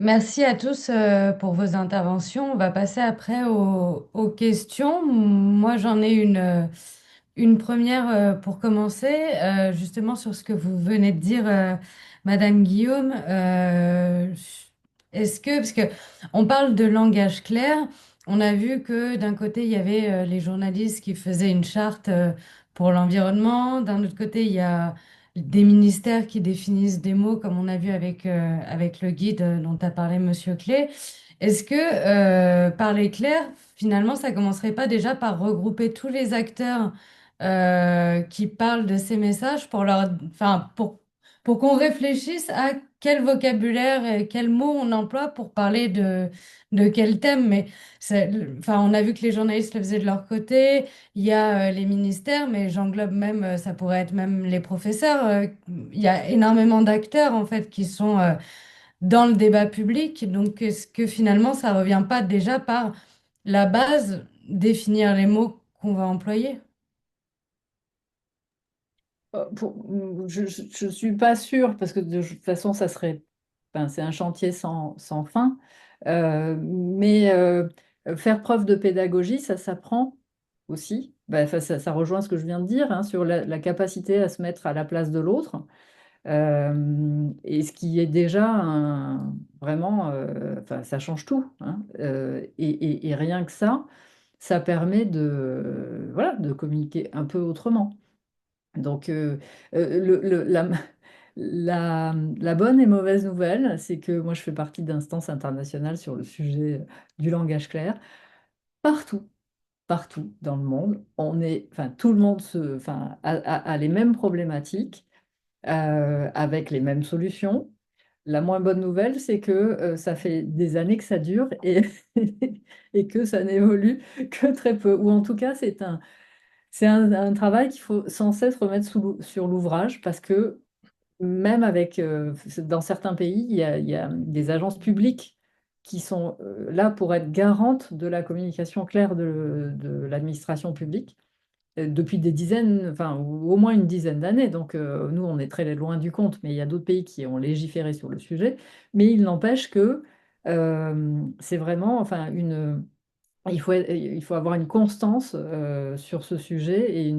Merci à tous pour vos interventions. On va passer après aux questions. Moi, j'en ai une première pour commencer, justement sur ce que vous venez de dire, Madame Guillaume. Parce que on parle de langage clair, on a vu que d'un côté, il y avait les journalistes qui faisaient une charte pour l'environnement, d'un autre côté, il y a des ministères qui définissent des mots, comme on a vu avec le guide dont a parlé Monsieur Clé. Est-ce que parler clair, finalement, ça commencerait pas déjà par regrouper tous les acteurs qui parlent de ces messages pour qu'on réfléchisse à quel vocabulaire et quels mots on emploie pour parler de quel thème. On a vu que les journalistes le faisaient de leur côté. Il y a les ministères, mais j'englobe même, ça pourrait être même les professeurs. Il y a énormément d'acteurs en fait qui sont dans le débat public. Donc, est-ce que finalement, ça revient pas déjà par la base, définir les mots qu'on va employer? Je suis pas sûre, parce que de toute façon, enfin, c'est un chantier sans fin. Mais faire preuve de pédagogie, ça s'apprend aussi. Enfin, ça rejoint ce que je viens de dire, hein, sur la capacité à se mettre à la place de l'autre. Et ce qui est déjà vraiment, enfin, ça change tout, hein. Et rien que ça permet voilà, de communiquer un peu autrement. Donc, la bonne et mauvaise nouvelle, c'est que moi, je fais partie d'instances internationales sur le sujet du langage clair. Partout, partout dans le monde, enfin, tout le monde enfin, a les mêmes problématiques, avec les mêmes solutions. La moins bonne nouvelle, c'est que ça fait des années que ça dure et, et que ça n'évolue que très peu. Ou en tout cas, c'est un travail qu'il faut sans cesse remettre sur l'ouvrage, parce que même dans certains pays, il y a des agences publiques qui sont là pour être garantes de la communication claire de l'administration publique depuis des dizaines, enfin, ou au moins une dizaine d'années. Donc, nous, on est très loin du compte, mais il y a d'autres pays qui ont légiféré sur le sujet. Mais il n'empêche que c'est vraiment, enfin, il faut avoir une constance sur ce sujet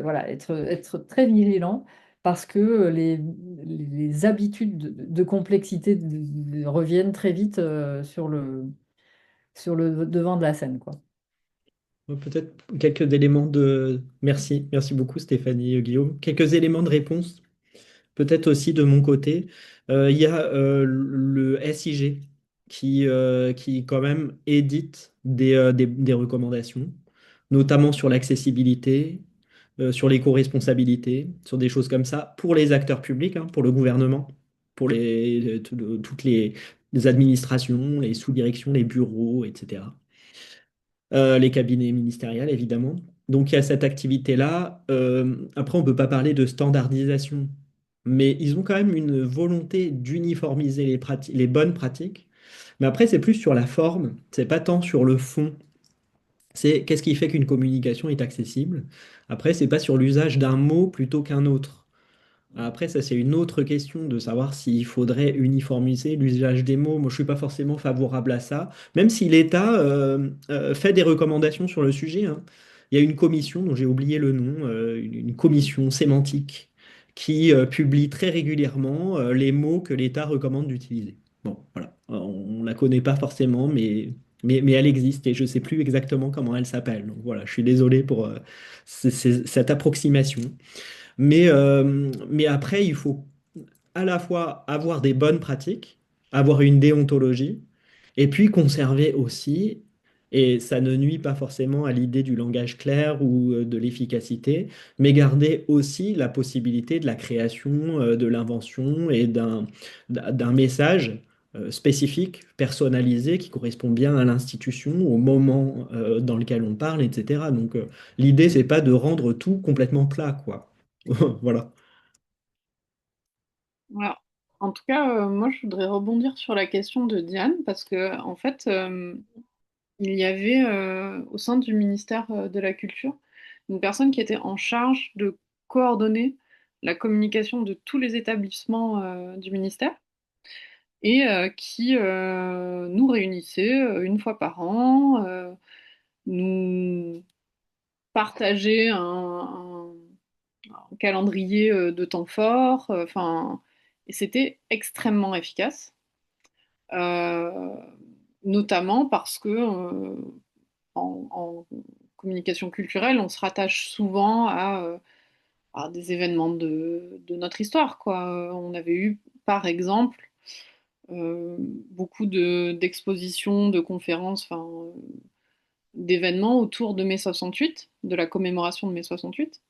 voilà, être très vigilant, parce que les habitudes de complexité reviennent très vite sur le devant de la scène, quoi. Peut-être quelques éléments de... Merci beaucoup Stéphanie Guillaume. Quelques éléments de réponse, peut-être aussi de mon côté. Il y a le SIG qui quand même édite des recommandations, notamment sur l'accessibilité, sur l'éco-responsabilité, sur des choses comme ça, pour les acteurs publics, hein, pour le gouvernement, pour toutes les administrations, les sous-directions, les bureaux, etc. Les cabinets ministériels, évidemment. Donc il y a cette activité-là. Après, on ne peut pas parler de standardisation, mais ils ont quand même une volonté d'uniformiser les bonnes pratiques. Mais après, c'est plus sur la forme, c'est pas tant sur le fond. C'est qu'est-ce qui fait qu'une communication est accessible. Après, c'est pas sur l'usage d'un mot plutôt qu'un autre. Après, ça, c'est une autre question de savoir s'il faudrait uniformiser l'usage des mots. Moi, je suis pas forcément favorable à ça, même si l'État fait des recommandations sur le sujet, hein. Il y a une commission dont j'ai oublié le nom, une commission sémantique, qui publie très régulièrement les mots que l'État recommande d'utiliser. Bon, voilà. On la connaît pas forcément, mais elle existe et je sais plus exactement comment elle s'appelle. Donc voilà, je suis désolé pour cette approximation. Mais après, il faut à la fois avoir des bonnes pratiques, avoir une déontologie, et puis conserver aussi, et ça ne nuit pas forcément à l'idée du langage clair ou de l'efficacité, mais garder aussi la possibilité de la création, de l'invention et d'un message spécifique, personnalisé, qui correspond bien à l'institution, au moment dans lequel on parle, etc. Donc l'idée, c'est pas de rendre tout complètement plat, quoi. Voilà. Alors, en tout cas, moi, je voudrais rebondir sur la question de Diane parce que, en fait, il y avait au sein du ministère de la Culture une personne qui était en charge de coordonner la communication de tous les établissements du ministère. et qui nous réunissait une fois par an, nous partageait un calendrier de temps fort, enfin, et c'était extrêmement efficace. Euh, Notamment parce que en communication culturelle, on se rattache souvent à des événements de notre histoire, quoi. On avait eu, par exemple, beaucoup d'expositions, de conférences, enfin, d'événements autour de mai 68, de la commémoration de mai 68.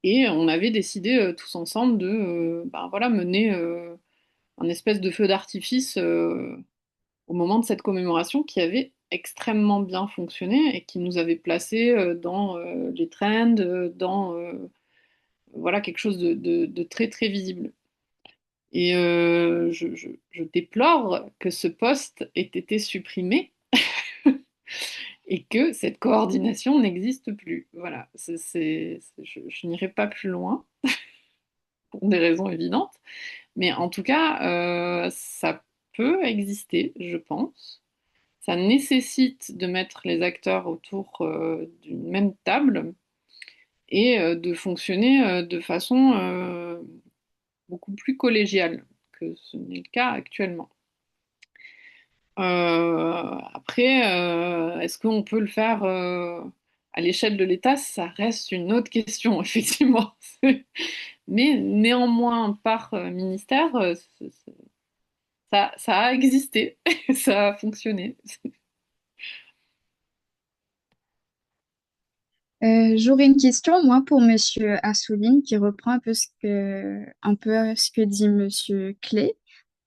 Et on avait décidé tous ensemble de ben voilà, mener un espèce de feu d'artifice au moment de cette commémoration qui avait extrêmement bien fonctionné et qui nous avait placés dans les trends, dans voilà, quelque chose de très très visible. Et je déplore que ce poste ait été supprimé et que cette coordination n'existe plus. Voilà, je n'irai pas plus loin pour des raisons évidentes, mais en tout cas, ça peut exister, je pense. Ça nécessite de mettre les acteurs autour d'une même table et de fonctionner de façon beaucoup plus collégiale que ce n'est le cas actuellement. Après, est-ce qu'on peut le faire à l'échelle de l'État? Ça reste une autre question, effectivement. Mais néanmoins, par ministère, ça a existé, ça a fonctionné. J'aurais une question, moi, pour Monsieur Assouline, qui reprend un peu ce que dit Monsieur Clé.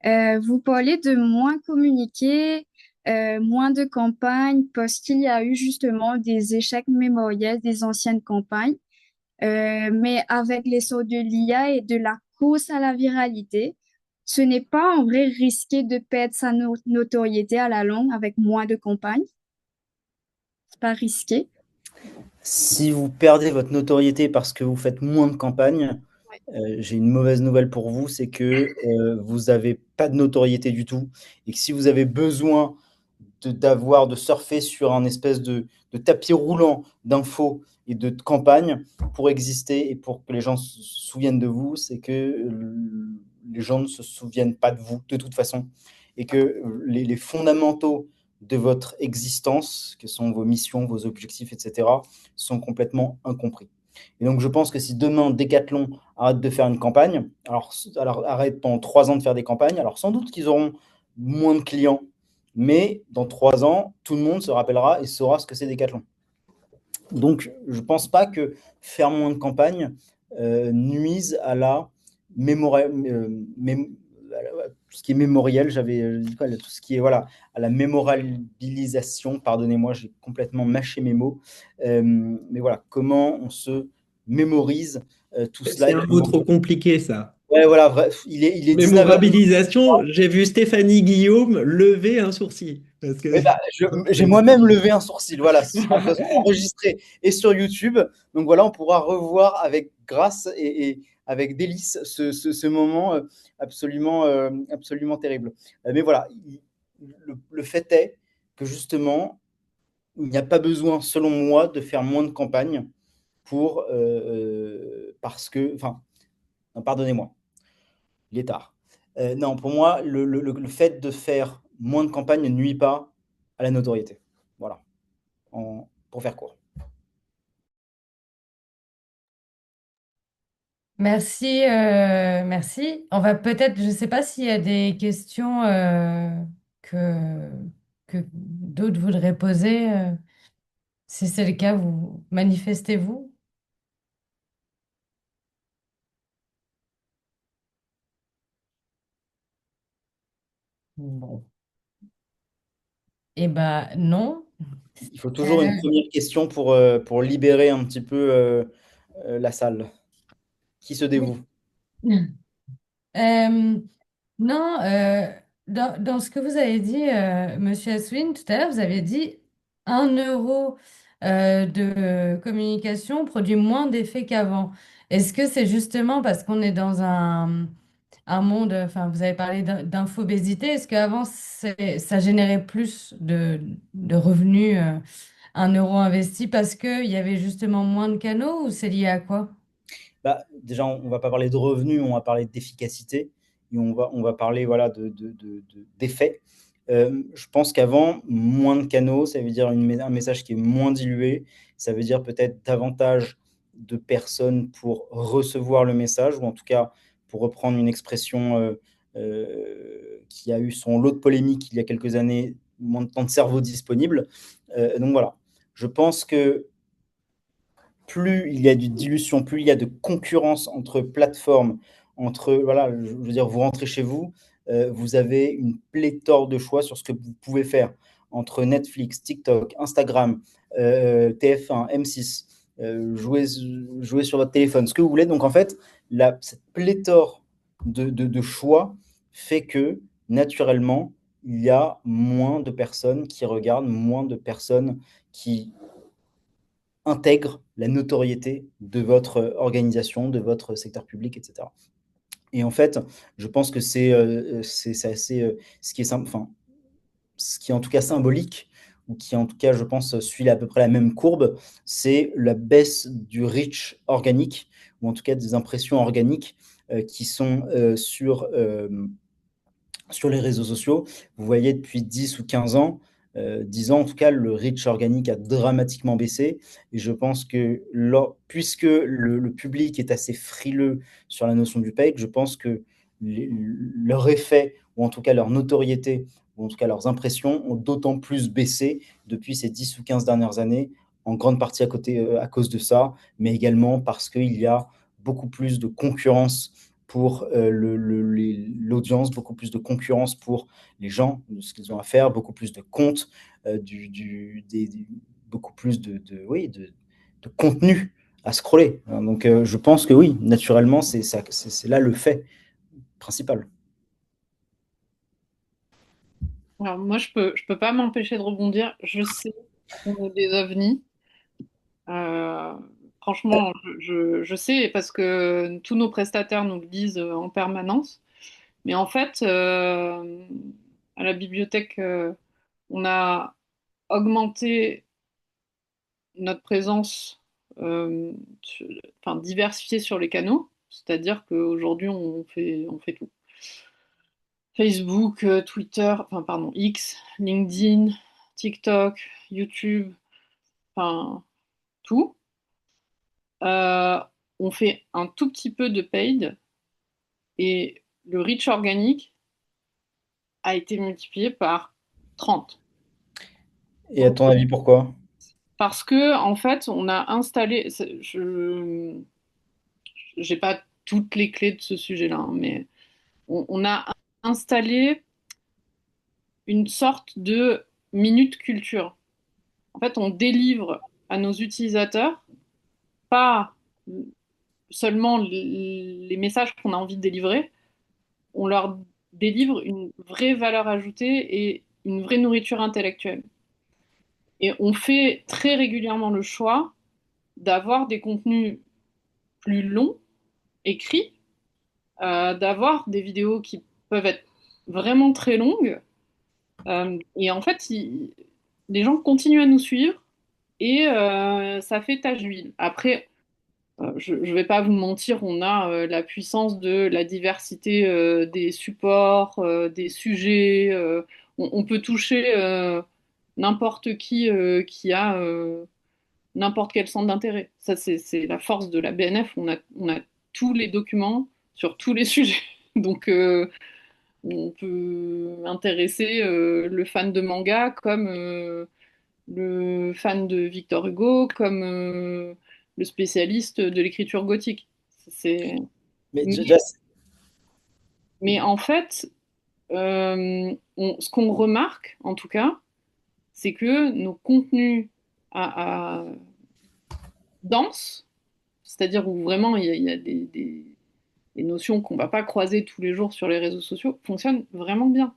Vous parlez de moins communiquer, moins de campagnes, parce qu'il y a eu justement des échecs mémoriels des anciennes campagnes. Mais avec l'essor de l'IA et de la course à la viralité, ce n'est pas en vrai risqué de perdre sa notoriété à la longue avec moins de campagnes. C'est pas risqué. Si vous perdez votre notoriété parce que vous faites moins de campagne, j'ai une mauvaise nouvelle pour vous, c'est que vous n'avez pas de notoriété du tout et que si vous avez besoin de surfer sur un espèce de tapis roulant d'infos et de campagne pour exister et pour que les gens se souviennent de vous, c'est que les gens ne se souviennent pas de vous de toute façon et que les fondamentaux de votre existence, que sont vos missions, vos objectifs, etc., sont complètement incompris. Et donc, je pense que si demain, Decathlon arrête de faire une campagne, alors arrête pendant 3 ans de faire des campagnes, alors sans doute qu'ils auront moins de clients, mais dans 3 ans, tout le monde se rappellera et saura ce que c'est Decathlon. Donc, je ne pense pas que faire moins de campagnes nuise à la mémoire, tout ce qui est mémoriel, tout ce qui est voilà, à la mémorabilisation, pardonnez-moi, j'ai complètement mâché mes mots, mais voilà, comment on se mémorise tout cela. C'est un mot trop compliqué, ça. Ouais, voilà, bref, il est 19h. Mémorabilisation, j'ai vu Stéphanie Guillaume lever un sourcil. Parce que... Oui, bah, j'ai moi-même levé un sourcil, voilà, ce sera enregistré et sur YouTube. Donc voilà, on pourra revoir avec grâce et avec délice ce moment absolument terrible. Mais voilà, le fait est que justement, il n'y a pas besoin, selon moi, de faire moins de campagnes parce que, enfin, non, pardonnez-moi, il est tard. Non, pour moi, le fait de faire moins de campagnes ne nuit pas à la notoriété. Voilà, pour faire court. Merci, merci. On va peut-être, je ne sais pas s'il y a des questions que, que d'autres voudraient poser. Si c'est le cas, vous manifestez-vous. Bon. Eh ben non. Il faut toujours une première question pour libérer un petit peu la salle. Qui se dévoue? Euh, non, dans ce que vous avez dit, Monsieur Assouline, tout à l'heure, vous avez dit 1 euro de communication produit moins d'effet qu'avant. Est-ce que c'est justement parce qu'on est dans un monde, enfin, vous avez parlé d'infobésité. Est-ce qu'avant, ça générait plus de revenus, 1 euro investi parce qu'il y avait justement moins de canaux ou c'est lié à quoi? Bah, déjà, on ne va pas parler de revenus, on va parler d'efficacité et on va parler voilà, d'effets. Je pense qu'avant, moins de canaux, ça veut dire un message qui est moins dilué, ça veut dire peut-être davantage de personnes pour recevoir le message, ou en tout cas, pour reprendre une expression qui a eu son lot de polémique il y a quelques années, moins de temps de cerveau disponible. Donc voilà, je pense que plus il y a de dilution, plus il y a de concurrence entre plateformes, entre, voilà, je veux dire, vous rentrez chez vous, vous avez une pléthore de choix sur ce que vous pouvez faire entre Netflix, TikTok, Instagram, TF1, M6, jouer sur votre téléphone, ce que vous voulez. Donc en fait, cette pléthore de choix fait que naturellement, il y a moins de personnes qui regardent, moins de personnes qui intègre la notoriété de votre organisation, de votre secteur public, etc. Et en fait, je pense que c'est assez, ce qui est enfin, ce qui est en tout cas symbolique, ou qui en tout cas, je pense, suit à peu près la même courbe, c'est la baisse du reach organique, ou en tout cas des impressions organiques qui sont sur les réseaux sociaux. Vous voyez, depuis 10 ou 15 ans, 10 ans en tout cas, le reach organique a dramatiquement baissé. Et je pense que puisque le public est assez frileux sur la notion du paid, je pense que leur effet, ou en tout cas leur notoriété, ou en tout cas leurs impressions, ont d'autant plus baissé depuis ces 10 ou 15 dernières années, en grande partie à cause de ça, mais également parce qu'il y a beaucoup plus de concurrence pour l'audience, beaucoup plus de concurrence pour les gens, de ce qu'ils ont à faire, beaucoup plus de comptes, beaucoup plus oui, de contenu à scroller. Donc je pense que oui, naturellement, c'est là le fait principal. Alors moi, je peux pas m'empêcher de rebondir. Je sais qu'on est des ovnis. Euh, Franchement, je sais parce que tous nos prestataires nous le disent en permanence. Mais en fait, à la bibliothèque, on a augmenté notre présence, enfin diversifiée sur les canaux. C'est-à-dire qu'aujourd'hui, on fait tout. Facebook, Twitter, enfin pardon, X, LinkedIn, TikTok, YouTube, enfin tout. Euh, on fait un tout petit peu de paid et le reach organique a été multiplié par 30. Et à ton avis, pourquoi? Parce que en fait, on a installé, je j'ai pas toutes les clés de ce sujet-là, hein, mais on a installé une sorte de minute culture. En fait, on délivre à nos utilisateurs pas seulement les messages qu'on a envie de délivrer, on leur délivre une vraie valeur ajoutée et une vraie nourriture intellectuelle. Et on fait très régulièrement le choix d'avoir des contenus plus longs, écrits, d'avoir des vidéos qui peuvent être vraiment très longues. Et en fait, les gens continuent à nous suivre et ça fait tache d'huile. Après, je ne vais pas vous mentir, on a la puissance de la diversité des supports, des sujets. On peut toucher n'importe qui a n'importe quel centre d'intérêt. Ça, c'est la force de la BNF. On a tous les documents sur tous les sujets. Donc, on peut intéresser le fan de manga comme le fan de Victor Hugo, comme le spécialiste de l'écriture gothique. C'est... Mais Mais, déjà, mais en fait, ce qu'on remarque, en tout cas, c'est que nos contenus denses, c'est-à-dire où vraiment il y a des notions qu'on ne va pas croiser tous les jours sur les réseaux sociaux, fonctionnent vraiment bien.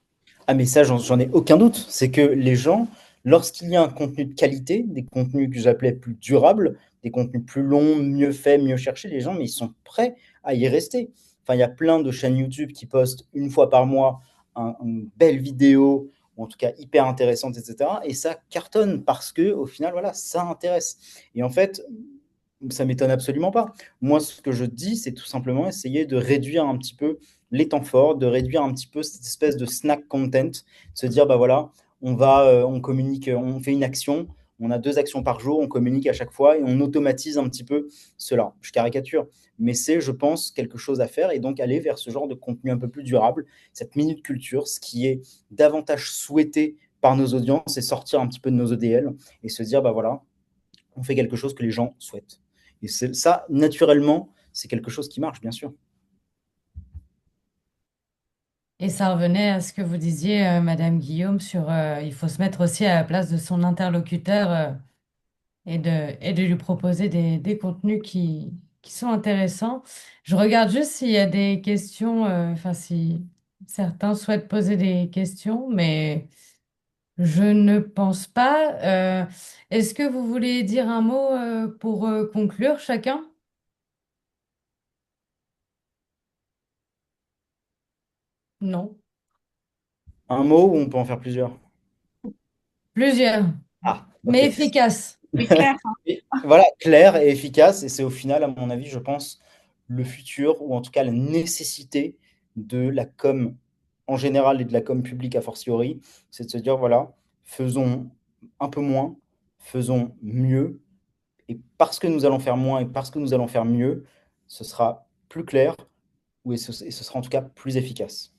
ah, mais ça, j'en ai aucun doute. C'est que les gens, lorsqu'il y a un contenu de qualité, des contenus que j'appelais plus durables, des contenus plus longs, mieux faits, mieux cherchés, les gens, mais ils sont prêts à y rester. Enfin, il y a plein de chaînes YouTube qui postent une fois par mois une belle vidéo, ou en tout cas hyper intéressante, etc. Et ça cartonne parce que au final, voilà, ça intéresse. Et en fait, ça m'étonne absolument pas. Moi, ce que je dis, c'est tout simplement essayer de réduire un petit peu les temps forts, de réduire un petit peu cette espèce de snack content, de se dire, bah voilà, on communique, on fait une action, on a 2 actions par jour, on communique à chaque fois et on automatise un petit peu cela. Je caricature, mais c'est, je pense, quelque chose à faire et donc aller vers ce genre de contenu un peu plus durable, cette minute culture, ce qui est davantage souhaité par nos audiences et sortir un petit peu de nos EDL et se dire, bah voilà, on fait quelque chose que les gens souhaitent. Et ça, naturellement, c'est quelque chose qui marche, bien sûr. Et ça revenait à ce que vous disiez, Madame Guillaume, sur il faut se mettre aussi à la place de son interlocuteur et de lui proposer des contenus qui sont intéressants. Je regarde juste s'il y a des questions, enfin si certains souhaitent poser des questions, mais je ne pense pas. Est-ce que vous voulez dire un mot pour conclure chacun? Non. Un mot ou on peut en faire plusieurs? Plusieurs, Ah, mais ok. efficaces. Oui, clair, hein. Et voilà, clair et efficace. Et c'est au final, à mon avis, je pense, le futur, ou en tout cas la nécessité de la com en général et de la com publique a fortiori, c'est de se dire, voilà, faisons un peu moins, faisons mieux. Et parce que nous allons faire moins et parce que nous allons faire mieux, ce sera plus clair ou et ce sera en tout cas plus efficace.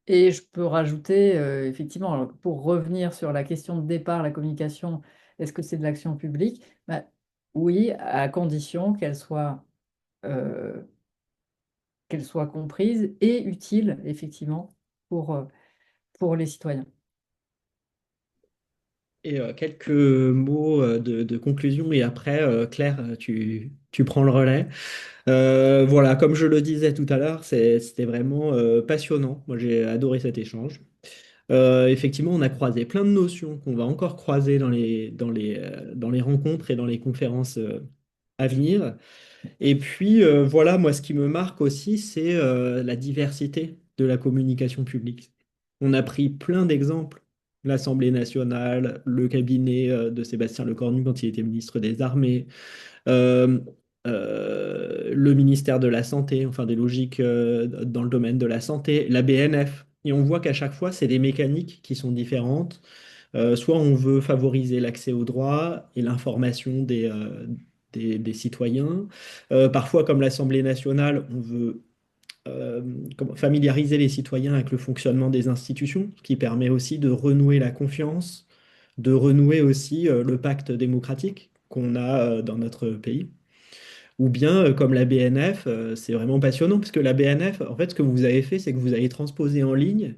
Et je peux rajouter, effectivement, alors, pour revenir sur la question de départ, la communication, est-ce que c'est de l'action publique? Bah, oui, à condition euh, qu'elle soit comprise et utile, effectivement, pour les citoyens. Et quelques mots de conclusion, et après, Claire, tu prends le relais. Voilà, comme je le disais tout à l'heure, c'était vraiment passionnant. Moi, j'ai adoré cet échange. Effectivement, on a croisé plein de notions qu'on va encore croiser dans les rencontres et dans les conférences à venir. Et puis, voilà, moi, ce qui me marque aussi, c'est la diversité de la communication publique. On a pris plein d'exemples. L'Assemblée nationale, le cabinet de Sébastien Lecornu quand il était ministre des Armées, euh, le ministère de la Santé, enfin des logiques dans le domaine de la santé, la BNF. Et on voit qu'à chaque fois, c'est des mécaniques qui sont différentes. Soit on veut favoriser l'accès aux droits et l'information des citoyens. Parfois, comme l'Assemblée nationale, on veut familiariser les citoyens avec le fonctionnement des institutions, ce qui permet aussi de renouer la confiance, de renouer aussi le pacte démocratique qu'on a dans notre pays. Ou bien, comme la BNF, c'est vraiment passionnant, parce que la BNF, en fait, ce que vous avez fait, c'est que vous avez transposé en ligne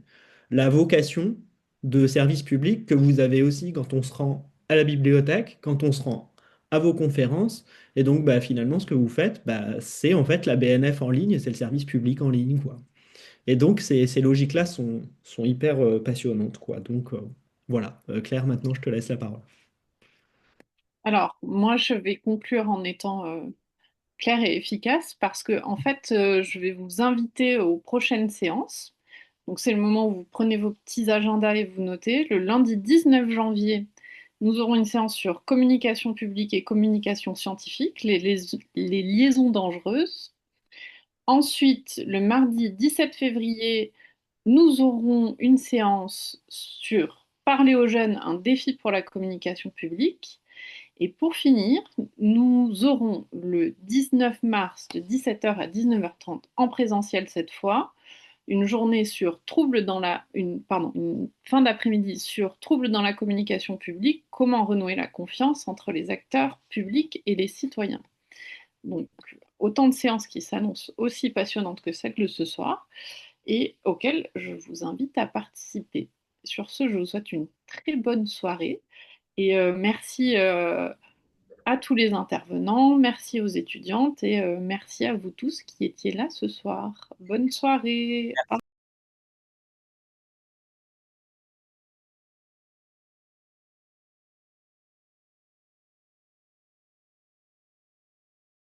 la vocation de service public que vous avez aussi quand on se rend à la bibliothèque, quand on se rend à vos conférences. Et donc, bah, finalement, ce que vous faites, bah, c'est en fait la BNF en ligne, c'est le service public en ligne, quoi. Et donc, ces logiques-là sont hyper passionnantes, quoi. Donc, voilà. Claire, maintenant, je te laisse la parole. Alors, moi, je vais conclure en étant claire et efficace parce que, en fait, je vais vous inviter aux prochaines séances. Donc, c'est le moment où vous prenez vos petits agendas et vous notez. Le lundi 19 janvier, nous aurons une séance sur communication publique et communication scientifique, les liaisons dangereuses. Ensuite, le mardi 17 février, nous aurons une séance sur parler aux jeunes, un défi pour la communication publique. Et pour finir, nous aurons le 19 mars de 17h à 19h30 en présentiel cette fois, une journée sur troubles dans une fin d'après-midi sur troubles dans la communication publique, comment renouer la confiance entre les acteurs publics et les citoyens. Donc, autant de séances qui s'annoncent aussi passionnantes que celles de ce soir et auxquelles je vous invite à participer. Sur ce, je vous souhaite une très bonne soirée et merci à tous les intervenants, merci aux étudiantes et merci à vous tous qui étiez là ce soir. Bonne soirée.